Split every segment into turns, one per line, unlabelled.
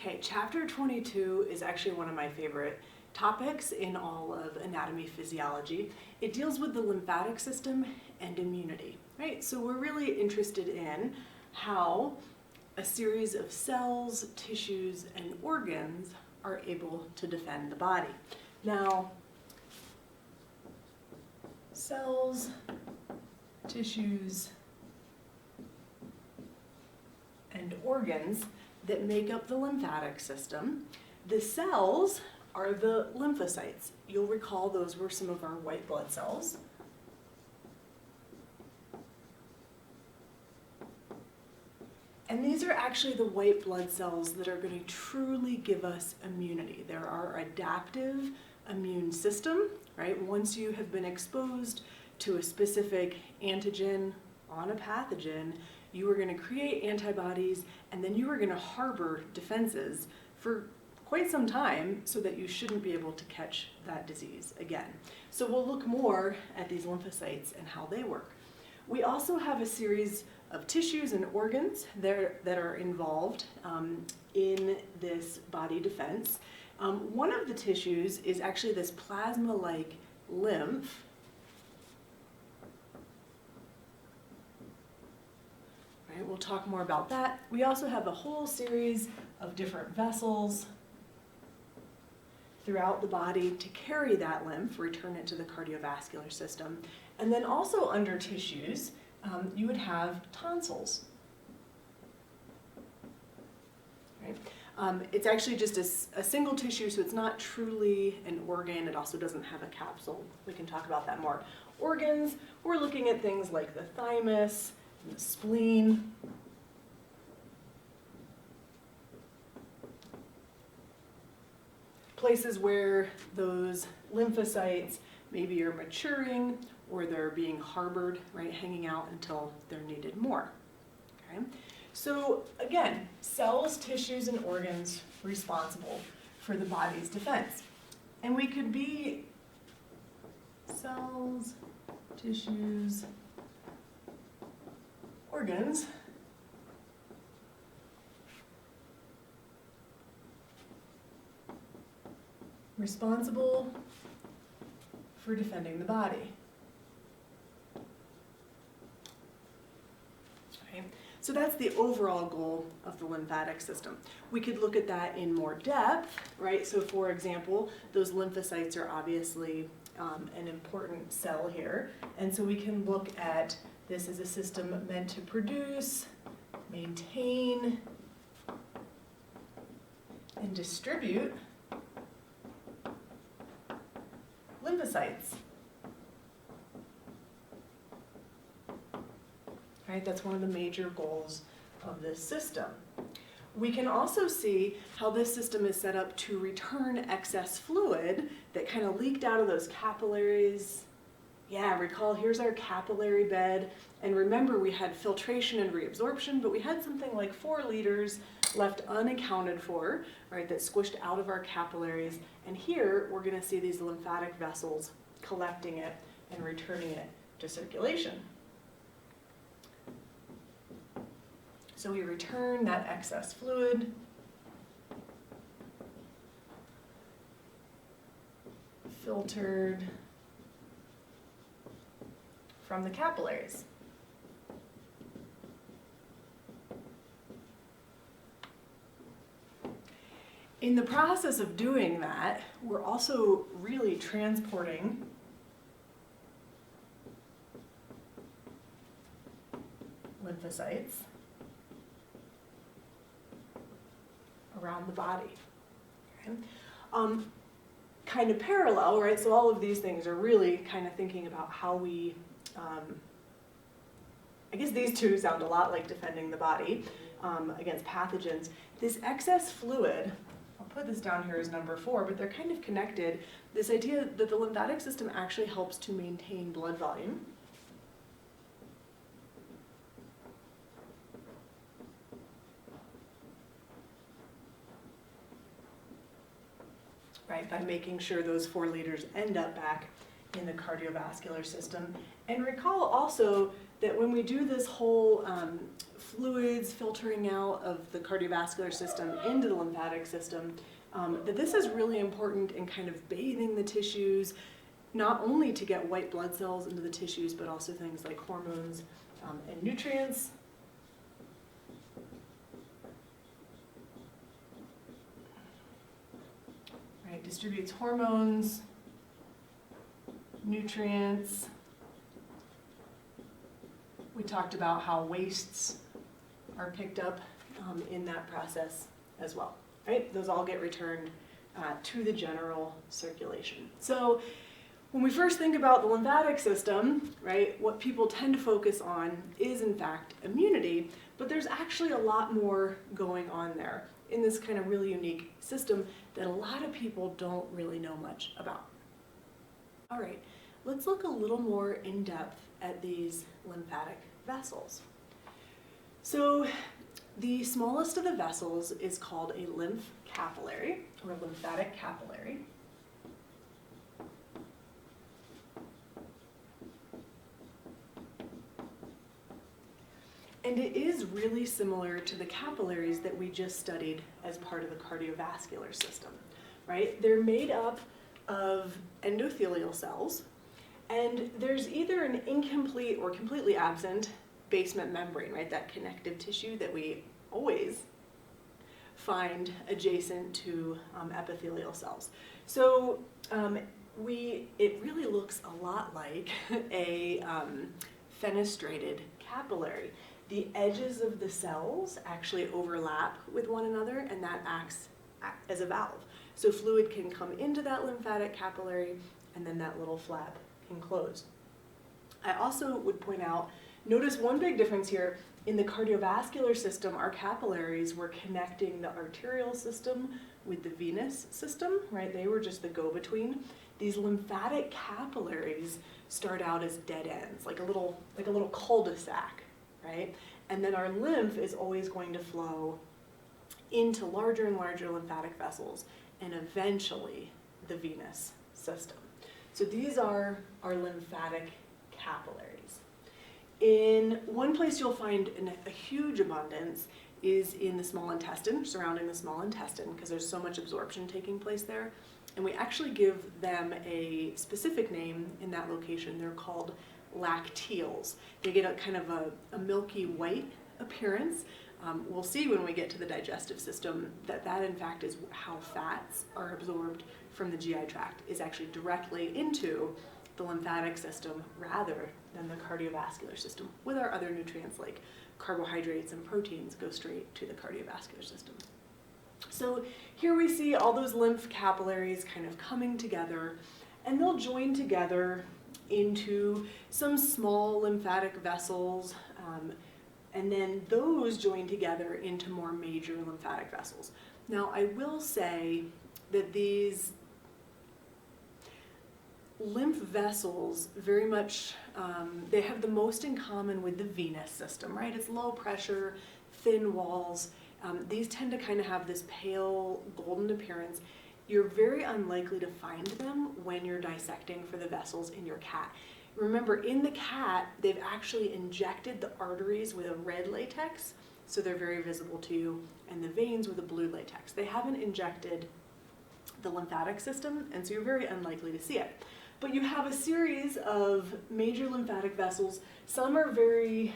Okay, chapter 22 is actually one of my favorite topics in all of anatomy physiology. It deals with the lymphatic system and immunity, right? So we're really interested in how a series of cells, tissues, and organs are able to defend the body. Now, cells, tissues, and organs that make up the lymphatic system. The cells are the lymphocytes. You'll recall those were some of our white blood cells. And these are actually the white blood cells that are going to truly give us immunity. They're our adaptive immune system, right? Once you have been exposed to a specific antigen on a pathogen, you are going to create antibodies, and then you are going to harbor defenses for quite some time so that you shouldn't be able to catch that disease again. So we'll look more at these lymphocytes and how they work. We also have a series of tissues and organs that are involved in this body defense. One of the tissues is actually this plasma-like lymph. Right, we'll talk more about that. We also have a whole series of different vessels throughout the body to carry that lymph, return it to the cardiovascular system. And then also under tissues, you would have tonsils. Right? It's actually just a single tissue, so it's not truly an organ. It also doesn't have a capsule. We can talk about that more. Organs, we're looking at things like the thymus, and the spleen, places where those lymphocytes maybe are maturing or they're being harbored, right, hanging out until they're needed more. Okay? So again, cells, tissues, and organs responsible for the body's defense. And we could be cells, tissues, organs, responsible for defending the body. Okay. So that's the overall goal of the lymphatic system. We could look at that in more depth, right? So for example, those lymphocytes are obviously an important cell here. And so we can look at this as a system meant to produce, maintain, and distribute lymphocytes. Right, that's one of the major goals of this system. We can also see how this system is set up to return excess fluid that kind of leaked out of those capillaries. Yeah, recall, here's our capillary bed. And remember, we had filtration and reabsorption, but we had something like 4 liters left unaccounted for, right, that squished out of our capillaries. And here, we're going to see these lymphatic vessels collecting it and returning it to circulation. So we return that excess fluid. Filtered from the capillaries. In the process of doing that, we're also really transporting lymphocytes around the body. Okay? Kind of parallel, right? So all of these things are really kind of thinking about how we, I guess these two sound a lot like defending the body against pathogens. This excess fluid, I'll put this down here as number 4, but they're kind of connected. This idea that the lymphatic system actually helps to maintain blood volume. Right, by making sure those 4 liters end up back in the cardiovascular system. And recall also that when we do this whole fluids filtering out of the cardiovascular system into the lymphatic system, that this is really important in kind of bathing the tissues, not only to get white blood cells into the tissues, but also things like hormones and nutrients. Right, distributes hormones, nutrients. We talked about how wastes are picked up in that process as well, right? Those all get returned to the general circulation. So when we first think about the lymphatic system, right, what people tend to focus on is in fact immunity, but there's actually a lot more going on there in this kind of really unique system that a lot of people don't really know much about. All right, let's look a little more in depth at these lymphatic vessels. So the smallest of the vessels is called a lymph capillary, or lymphatic capillary. And it is really similar to the capillaries that we just studied as part of the cardiovascular system, right? They're made up of endothelial cells, and there's either an incomplete or completely absent basement membrane, right? That connective tissue that we always find adjacent to epithelial cells. So it really looks a lot like a fenestrated capillary. The edges of the cells actually overlap with one another, and that acts as a valve. So fluid can come into that lymphatic capillary, and then that little flap can close. I also would point out, notice one big difference here. In the cardiovascular system, our capillaries were connecting the arterial system with the venous system, right? They were just the go-between. These lymphatic capillaries start out as dead ends, like a little cul-de-sac, right? And then our lymph is always going to flow into larger and larger lymphatic vessels, and eventually the venous system. So these are our lymphatic capillaries. In one place you'll find a huge abundance is in the small intestine, surrounding the small intestine, because there's so much absorption taking place there. And we actually give them a specific name in that location. They're called lacteals. They get a kind of a milky white appearance. We'll see when we get to the digestive system that in fact is how fats are absorbed from the GI tract, is actually directly into the lymphatic system rather than the cardiovascular system, with our other nutrients like carbohydrates and proteins go straight to the cardiovascular system. So here we see all those lymph capillaries kind of coming together, and they'll join together into some small lymphatic vessels, and then those join together into more major lymphatic vessels. Now, I will say that these lymph vessels very much, they have the most in common with the venous system, right? It's low pressure, thin walls. These tend to kind of have this pale golden appearance. You're very unlikely to find them when you're dissecting for the vessels in your cat. Remember, in the cat, they've actually injected the arteries with a red latex, so they're very visible to you, and the veins with a blue latex. They haven't injected the lymphatic system, and so you're very unlikely to see it. But you have a series of major lymphatic vessels. Some are very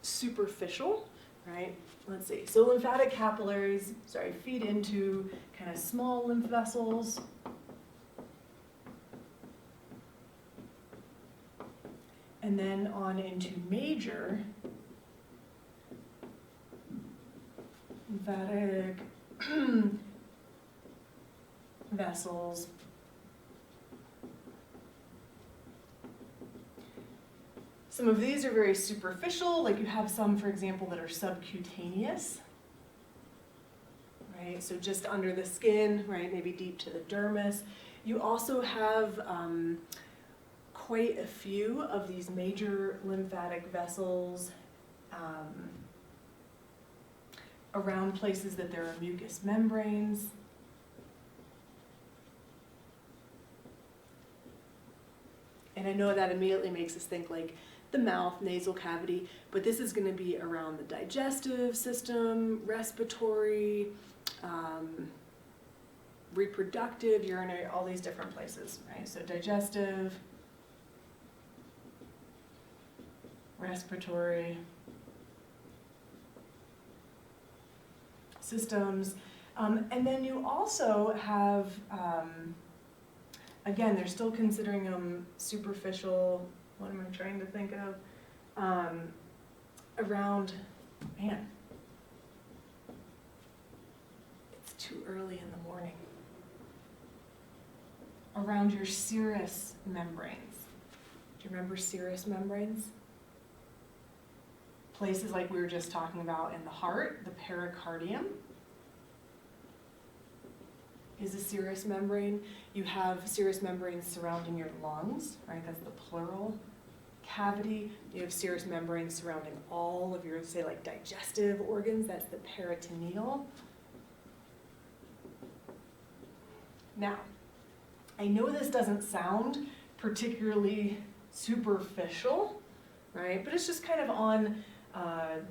superficial, right? Let's see. So lymphatic capillaries, feed into kind of small lymph vessels. And then on into major lymphatic vessels. Some of these are very superficial, like you have some, for example, that are subcutaneous, right? So just under the skin, right? Maybe deep to the dermis. You also have quite a few of these major lymphatic vessels around places that there are mucous membranes. And I know that immediately makes us think like the mouth, nasal cavity, but this is going to be around the digestive system, respiratory, reproductive, urinary, all these different places, right? So digestive, respiratory systems. And then you also have, again, they're still considering them superficial, what am I trying to think of? Around, man, it's too early in the morning. Around your serous membranes. Do you remember serous membranes? Places like we were just talking about in the heart, the pericardium is a serous membrane. You have serous membranes surrounding your lungs, right? That's the pleural cavity. You have serous membranes surrounding all of your, say, like digestive organs. That's the peritoneal. Now, I know this doesn't sound particularly superficial, right? But it's just kind of on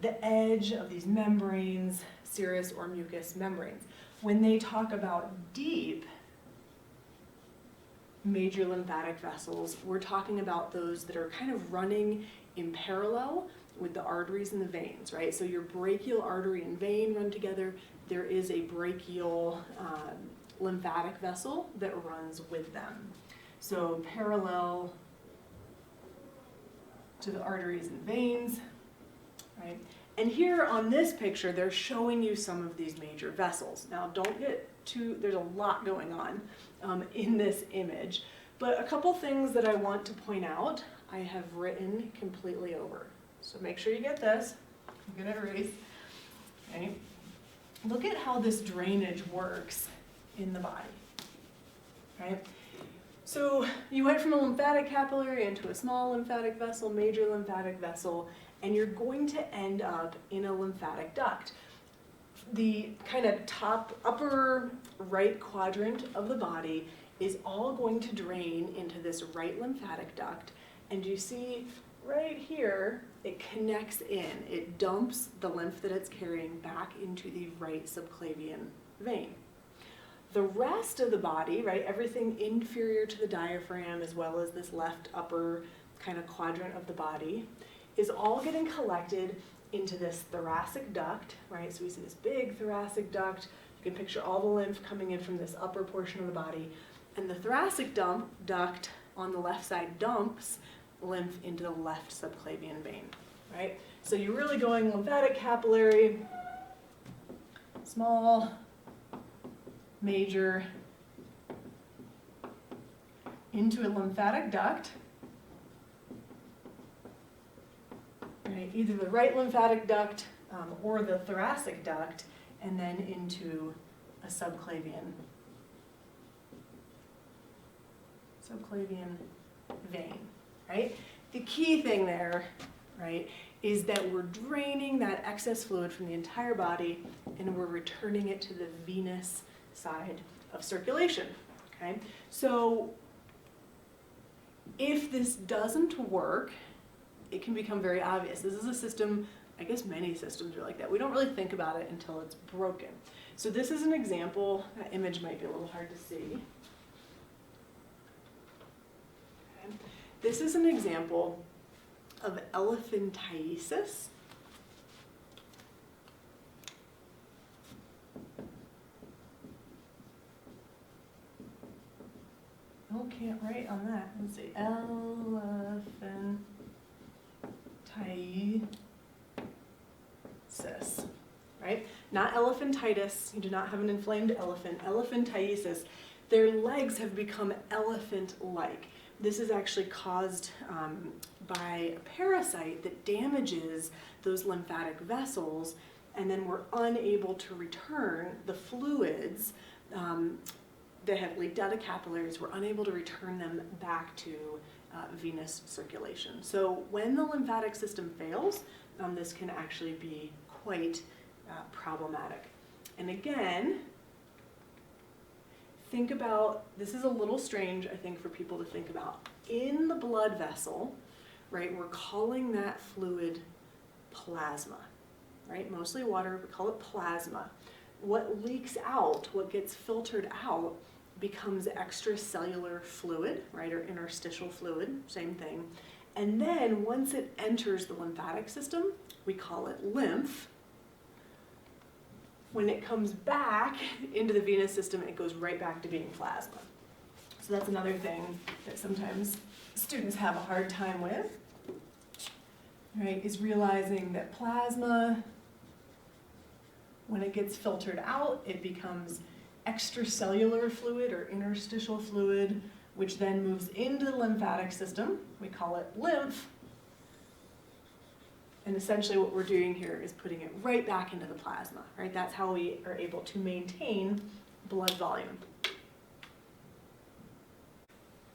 the edge of these membranes, serous or mucous membranes. When they talk about deep major lymphatic vessels, we're talking about those that are kind of running in parallel with the arteries and the veins, right? So your brachial artery and vein run together. There is a brachial lymphatic vessel that runs with them. So parallel to the arteries and veins, right? And here on this picture, they're showing you some of these major vessels. Now, don't get too, there's a lot going on in this image, but a couple things that I want to point out, I have written completely over. So make sure you get this. I'm gonna erase. Okay. Look at how this drainage works in the body, right? So you went from a lymphatic capillary into a small lymphatic vessel, major lymphatic vessel, and you're going to end up in a lymphatic duct. The kind of upper right quadrant of the body is all going to drain into this right lymphatic duct, and you see right here, it connects in. It dumps the lymph that it's carrying back into the right subclavian vein. The rest of the body, right, everything inferior to the diaphragm as well as this left upper kind of quadrant of the body, is all getting collected into this thoracic duct, right? So we see this big thoracic duct. You can picture all the lymph coming in from this upper portion of the body. And the thoracic duct on the left side dumps lymph into the left subclavian vein, right? So you're really going lymphatic capillary, small, major, into a lymphatic duct. Right, either the right lymphatic duct or the thoracic duct, and then into a subclavian vein, right? The key thing there, right, is that we're draining that excess fluid from the entire body and we're returning it to the venous side of circulation, okay? So if this doesn't work, it can become very obvious. This is a system, I guess many systems are like that. We don't really think about it until it's broken. So this is an example. That image might be a little hard to see. Okay. This is an example of elephantiasis. Oh, can't write on that. Let's see. Elephantiasis, right? Not elephantitis. You do not have an inflamed elephant. Elephantiasis. Their legs have become elephant-like. This is actually caused by a parasite that damages those lymphatic vessels, and then we're unable to return the fluids that have leaked out of capillaries. We're unable to return them back to venous circulation. So when the lymphatic system fails, this can actually be quite problematic. And again, think about, this is a little strange, I think, for people to think about. In the blood vessel, right, we're calling that fluid plasma, right? Mostly water, we call it plasma. What leaks out, what gets filtered out, becomes extracellular fluid, right, or interstitial fluid, same thing. And then once it enters the lymphatic system, we call it lymph. When it comes back into the venous system, it goes right back to being plasma. So that's another thing that sometimes students have a hard time with, right, is realizing that plasma, when it gets filtered out, it becomes extracellular fluid or interstitial fluid, which then moves into the lymphatic system. We call it lymph. And essentially what we're doing here is putting it right back into the plasma, right? That's how we are able to maintain blood volume.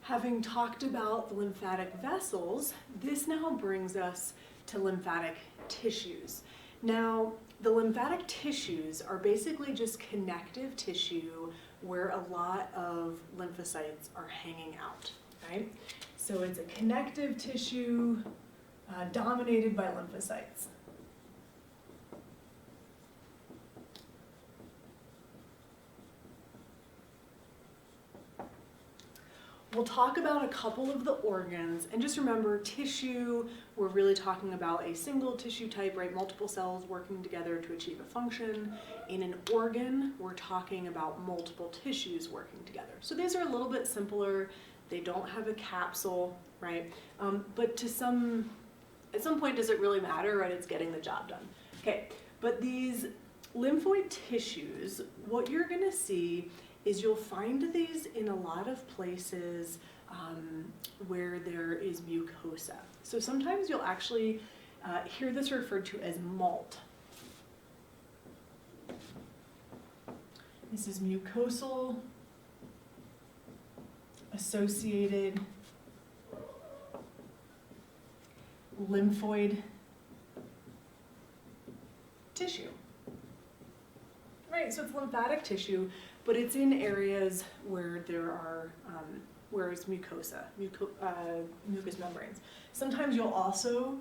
Having talked about the lymphatic vessels, this now brings us to lymphatic tissues. Now, the lymphatic tissues are basically just connective tissue where a lot of lymphocytes are hanging out, right? So it's a connective tissue dominated by lymphocytes. We'll talk about a couple of the organs, and just remember, tissue, we're really talking about a single tissue type, right? Multiple cells working together to achieve a function. In an organ, we're talking about multiple tissues working together. So these are a little bit simpler. They don't have a capsule, right? But at some point, does it really matter, right? It's getting the job done. Okay, but these lymphoid tissues, what you're gonna see is you'll find these in a lot of places where there is mucosa. So sometimes you'll actually hear this referred to as malt. This is mucosal associated lymphoid tissue. Right, so it's lymphatic tissue, but it's in areas where there are, where it's mucosa, mucous membranes. Sometimes you'll also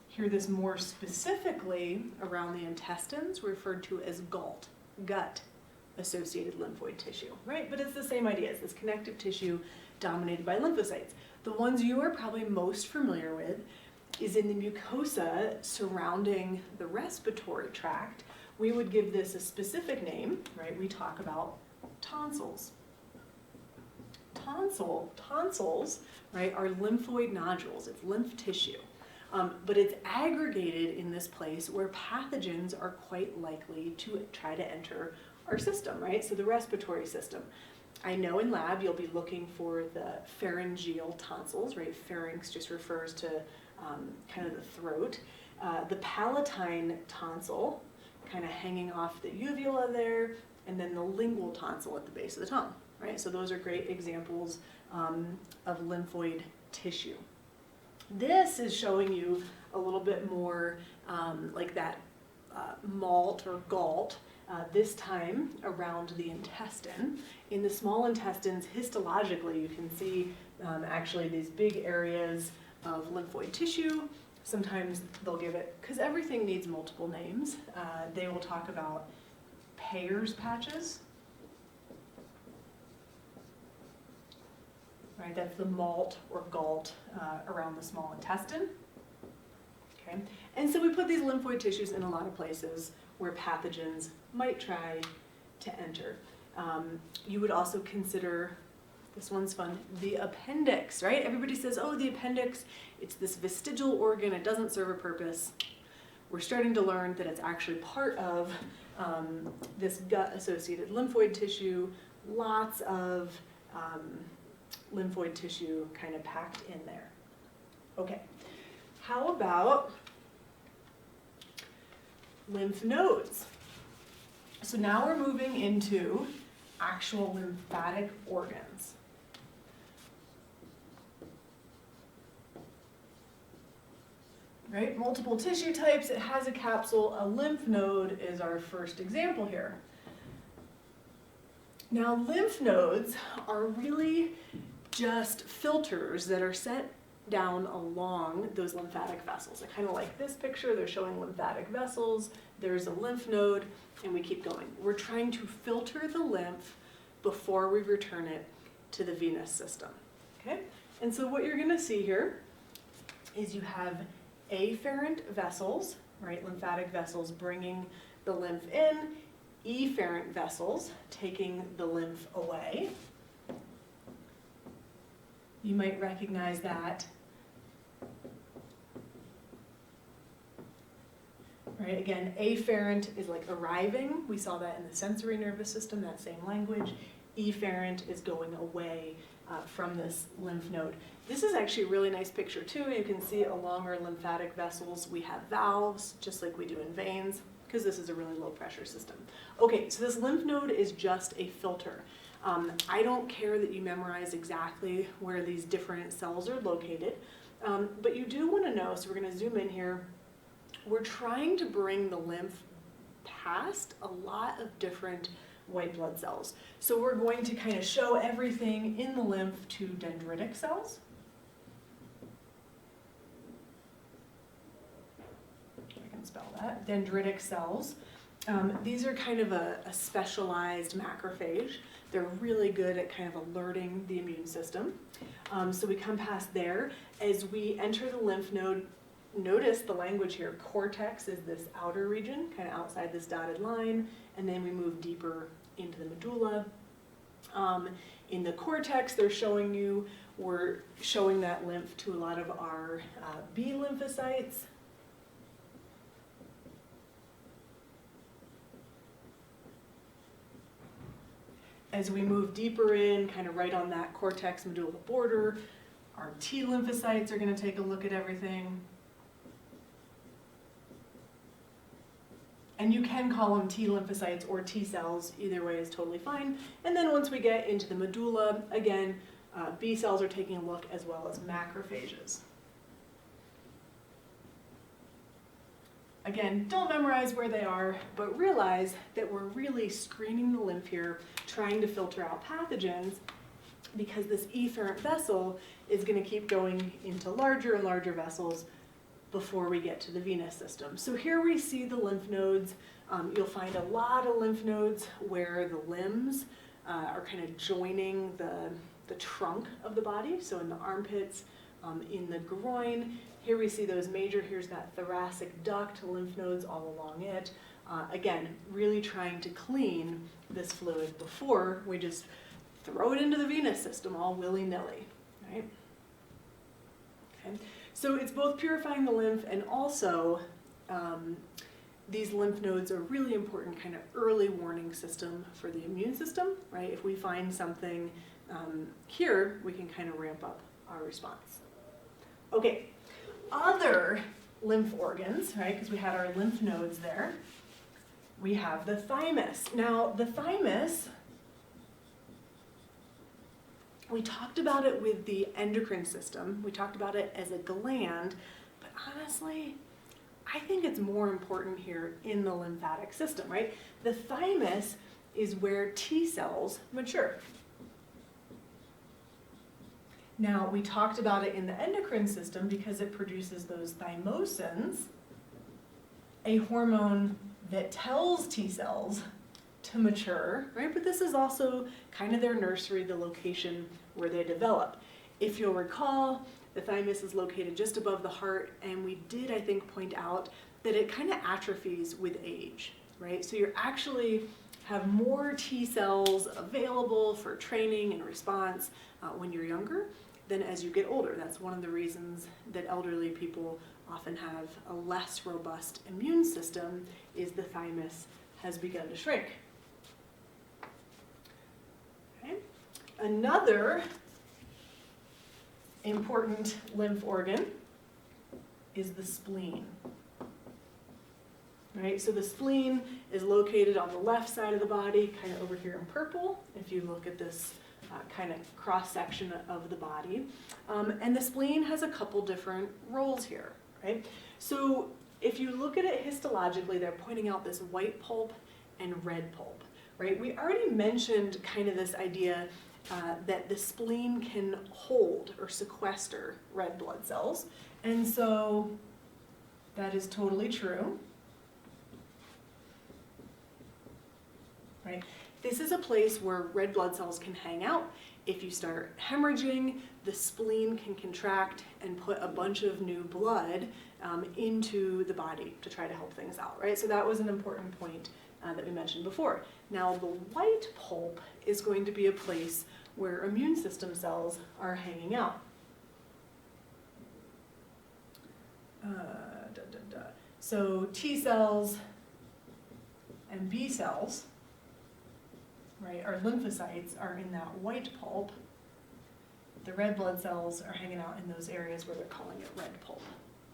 hear this more specifically around the intestines, referred to as GALT, gut-associated lymphoid tissue, right? But it's the same idea, it's this connective tissue dominated by lymphocytes. The ones you are probably most familiar with is in the mucosa surrounding the respiratory tract. We would give this a specific name, right? We talk about tonsils. Tonsils, right, are lymphoid nodules. It's lymph tissue. But it's aggregated in this place where pathogens are quite likely to try to enter our system, right? So the respiratory system. I know in lab you'll be looking for the pharyngeal tonsils, right? Pharynx just refers to kind of the throat. The palatine tonsil, kind of hanging off the uvula there, and then the lingual tonsil at the base of the tongue, right? So those are great examples of lymphoid tissue. This is showing you a little bit more like that malt or galt, this time around the intestine. In the small intestines, histologically, you can see actually these big areas of lymphoid tissue. Sometimes they'll give it, because everything needs multiple names, they will talk about Peyer's patches. Right, that's the malt or galt around the small intestine. Okay, and so we put these lymphoid tissues in a lot of places where pathogens might try to enter. You would also consider, this one's fun, the appendix, right? Everybody says, oh, the appendix, it's this vestigial organ, it doesn't serve a purpose. We're starting to learn that it's actually part of this gut-associated lymphoid tissue, lots of lymphoid tissue kind of packed in there. Okay, how about lymph nodes? So now we're moving into actual lymphatic organs. Right, multiple tissue types, it has a capsule. A lymph node is our first example here. Now lymph nodes are really just filters that are set down along those lymphatic vessels. I kind of like this picture. They're showing lymphatic vessels. There's a lymph node, and we keep going. We're trying to filter the lymph before we return it to the venous system. Okay? And so what you're going to see here is you have afferent vessels, right? Lymphatic vessels bringing the lymph in, efferent vessels taking the lymph away. You might recognize that. Right, again, afferent is like arriving. We saw that in the sensory nervous system, that same language. Efferent is going away from this lymph node. This is actually a really nice picture too. You can see along our lymphatic vessels we have valves, just like we do in veins, because this is a really low pressure system. Okay, so this lymph node is just a filter. I don't care that you memorize exactly where these different cells are located, but you do want to know, so we're going to zoom in here, we're trying to bring the lymph past a lot of different white blood cells. So we're going to kind of show everything in the lymph to dendritic cells. I can spell that, dendritic cells. These are kind of a specialized macrophage. They're really good at kind of alerting the immune system. So we come past there. As we enter the lymph node, notice the language here. Cortex is this outer region, kind of outside this dotted line, and then we move deeper into the medulla. In the cortex, they're showing you, we're showing that lymph to a lot of our B lymphocytes. As we move deeper in, kind of right on that cortex medulla border, our T lymphocytes are going to take a look at everything. And you can call them T lymphocytes or T cells, either way is totally fine. And then once we get into the medulla, again, B cells are taking a look as well as macrophages. Again, don't memorize where they are, but realize that we're really screening the lymph here, trying to filter out pathogens, because this efferent vessel is going to keep going into larger and larger vessels before we get to the venous system. So here we see the lymph nodes. You'll find a lot of lymph nodes where the limbs are kind of joining the trunk of the body. So in the armpits, in the groin, here we see those major, here's that thoracic duct, lymph nodes all along it. Again, really trying to clean this fluid before we just throw it into the venous system all willy-nilly, right? Okay. So it's both purifying the lymph and also these lymph nodes are really important kind of early warning system for the immune system, right? If we find something here, we can kind of ramp up our response. Okay, other lymph organs, right? Because we had our lymph nodes there. We have the thymus. Now, the thymus, we talked about it with the endocrine system. We talked about it as a gland, but honestly, I think it's more important here in the lymphatic system, right? The thymus is where T cells mature. Now, we talked about it in the endocrine system because it produces those thymosins, a hormone that tells T cells to mature, right? But this is also kind of their nursery, the location where they develop. If you'll recall, the thymus is located just above the heart, and we did, I think, point out that it kind of atrophies with age, right? So you actually have more T cells available for training and response when you're younger than as you get older. That's one of the reasons that elderly people often have a less robust immune system, is the thymus has begun to shrink. Okay. Another important lymph organ is the spleen. Right, so the spleen is located on the left side of the body, kind of over here in purple, if you look at this kind of cross-section of the body. And the spleen has a couple different roles here, right? So if you look at it histologically, they're pointing out this white pulp and red pulp, right? We already mentioned kind of this idea that the spleen can hold or sequester red blood cells. And so that is totally true. Right? This is a place where red blood cells can hang out. If you start hemorrhaging, the spleen can contract and put a bunch of new blood into the body to try to help things out, right? So that was an important point that we mentioned before. Now the white pulp is going to be a place where immune system cells are hanging out. So T cells and B cells, right, our lymphocytes are in that white pulp. The red blood cells are hanging out in those areas where they're calling it red pulp.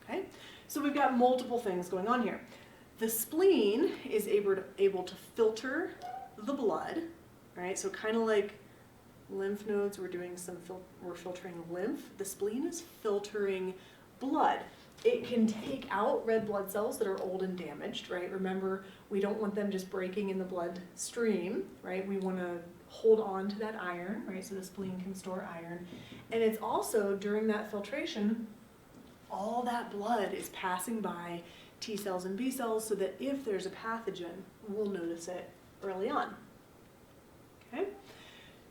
Okay? So we've got multiple things going on here. The spleen is able to filter the blood, right? So kind of like lymph nodes, we're filtering lymph. The spleen is filtering blood. It can take out red blood cells that are old and damaged, right? Remember, we don't want them just breaking in the blood stream, right? We want to hold on to that iron, right? So the spleen can store iron. And it's also, during that filtration, all that blood is passing by T cells and B cells so that if there's a pathogen, we'll notice it early on. Okay?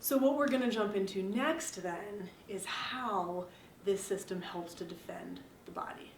So what we're going to jump into next then is how this system helps to defend the body.